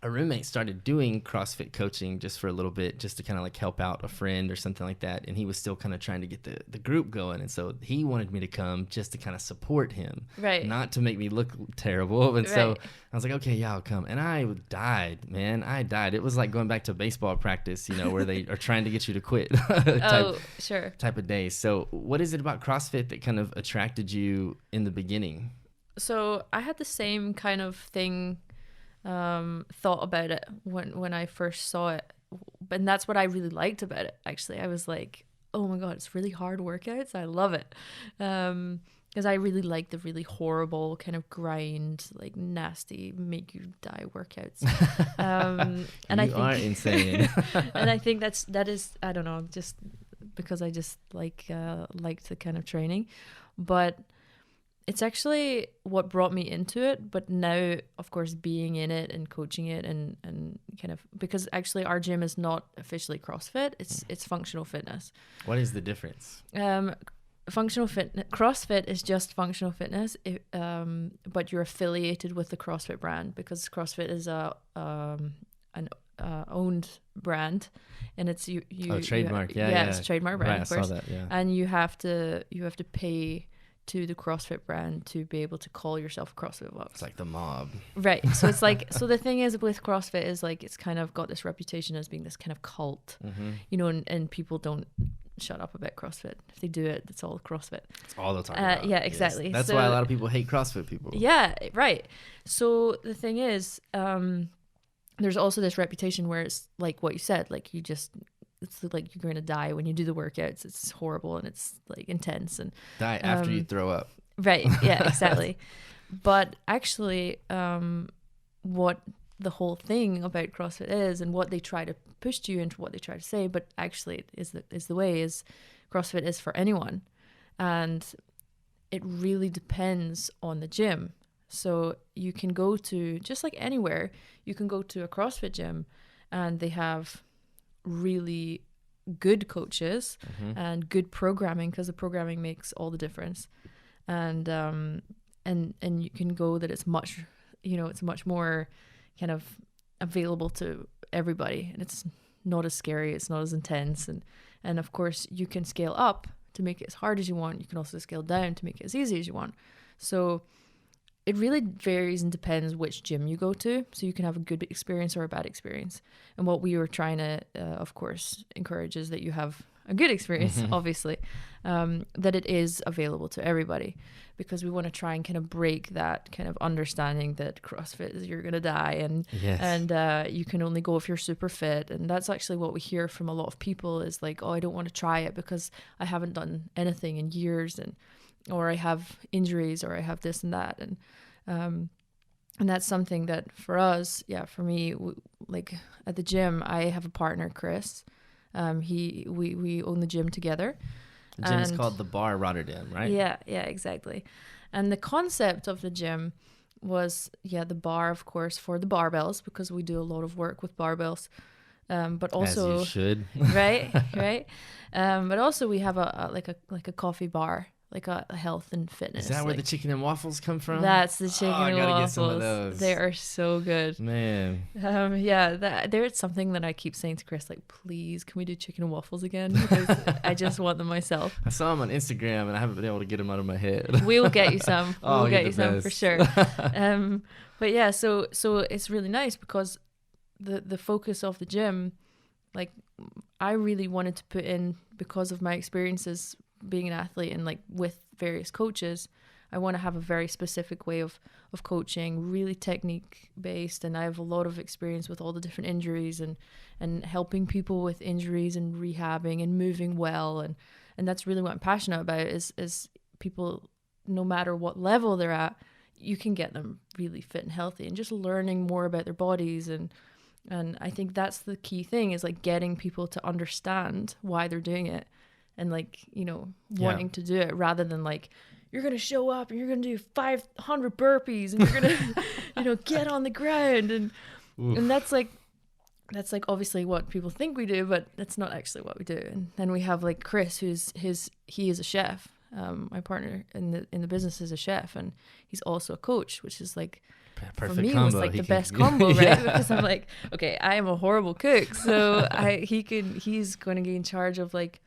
a roommate started doing CrossFit coaching just for a little bit, just to kind of like help out a friend or something like that. And he was still kind of trying to get the group going. And so he wanted me to come just to kind of support him, Right. not to make me look terrible. And so Right. I was like, okay, yeah, I'll come. And I died, man. I died. It was like going back to baseball practice, you know, where they are trying to get you to quit type of day. So what is it about CrossFit that kind of attracted you in the beginning? So I had the same kind of thing, thought about it when I first saw it, and that's what I really liked about it. Actually, I was like, oh my god, it's really hard workouts. I love it, because I really like the really horrible kind of grind, like nasty, make you die workouts. And I think are insane. and I think that is, I don't know, just because I just like the kind of training, but it's actually what brought me into it. But now, of course, being in it and coaching it and kind of, because actually our gym is not officially CrossFit, it's functional fitness. What is the difference? Functional fitness, CrossFit is just functional fitness, but you're affiliated with the CrossFit brand, because CrossFit is an owned brand, and it's you trademark. It's a trademark brand, right, of course. I saw that, yeah. And you have to pay to the CrossFit brand to be able to call yourself a CrossFit box. It's like the mob. Right. So it's like, so the thing is with CrossFit is like, it's kind of got this reputation as being this kind of cult, you know, and people don't shut up about CrossFit. If they do it, it's all CrossFit. It's all the time. Yeah, exactly. Yes. That's why a lot of people hate CrossFit people. Yeah, right. So the thing is, there's also this reputation where it's like what you said, like it's like you're going to die when you do the workouts. It's horrible and it's like intense and die after you throw up. Right. Yeah, exactly. But actually, what the whole thing about CrossFit is, and what they try to push you into, what they try to say, but actually is the way is CrossFit is for anyone, and it really depends on the gym. So you can go to, just like anywhere, you can go to a CrossFit gym, and they have really good coaches and good programming, because the programming makes all the difference. And you can go that it's much, you know, it's much more kind of available to everybody, and it's not as scary, it's not as intense, and of course you can scale up to make it as hard as you want. You can also scale down to make it as easy as you want. So it really varies and depends which gym you go to. So you can have a good experience or a bad experience. And what we were trying to, of course, encourage is that you have a good experience, obviously, that it is available to everybody, because we want to try and kind of break that kind of understanding that CrossFit is you're going to die, and you can only go if you're super fit. And that's actually what we hear from a lot of people is like, oh, I don't want to try it because I haven't done anything in years, or I have injuries, or I have this and that. And that's something that for us, for me, like at the gym, I have a partner, Chris. We own the gym together. The gym is called the Bar Rotterdam, right? Yeah, exactly. And the concept of the gym was, the bar, of course, for the barbells, because we do a lot of work with barbells. But also, as you should. right. But also we have a coffee bar, like a health and fitness. Is that where the chicken and waffles come from? That's the chicken and waffles. Get some of those. They are so good. Man. There's something that I keep saying to Chris, like, please, can we do chicken and waffles again? Because I just want them myself. I saw them on Instagram and I haven't been able to get them out of my head. We will get you some. We'll get you some for sure. But yeah, so it's really nice because the focus of the gym, like, I really wanted to put in, because of my experiences being an athlete and like with various coaches, I want to have a very specific way of coaching, really technique based. And I have a lot of experience with all the different injuries and helping people with injuries and rehabbing and moving well. And that's really what I'm passionate about is people, no matter what level they're at, you can get them really fit and healthy, and just learning more about their bodies. And I think that's the key thing, is like getting people to understand why they're doing it. And like, you know, wanting to do it, rather than like, you're going to show up and you're going to do 500 burpees and you're going to, you know, get on the ground. And that's like obviously what people think we do, but that's not actually what we do. And then we have like Chris, he is a chef. My partner in the business is a chef, and he's also a coach, which is like Perfect for me combo. was like the best combo, right? Yeah. Because I'm like, okay, I am a horrible cook, so he's going to be in charge of like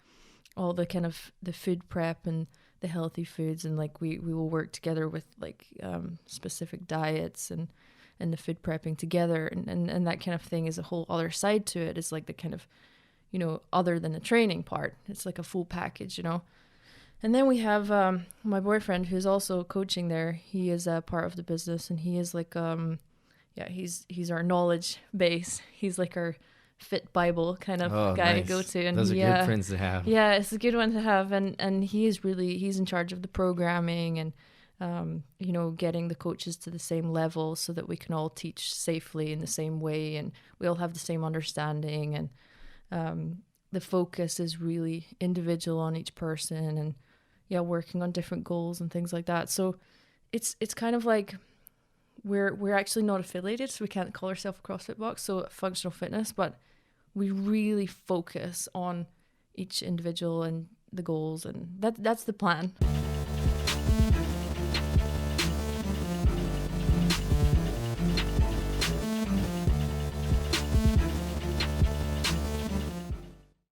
all the kind of the food prep and the healthy foods, and like we will work together with like specific diets and the food prepping together, and that kind of thing is a whole other side to it. It's like the kind of, you know, other than the training part, it's like a full package, you know. And then we have my boyfriend, who's also coaching there. He is a part of the business, and he is like he's our knowledge base. He's like our fit Bible kind of guy to go to. And those are good friends to have. Yeah, it's a good one to have. And he's in charge of the programming and you know, getting the coaches to the same level so that we can all teach safely in the same way, and we all have the same understanding, and the focus is really individual on each person, and working on different goals and things like that. So it's kind of like we're actually not affiliated, so we can't call ourselves a CrossFit box, so functional fitness, but we really focus on each individual and the goals, and that's the plan.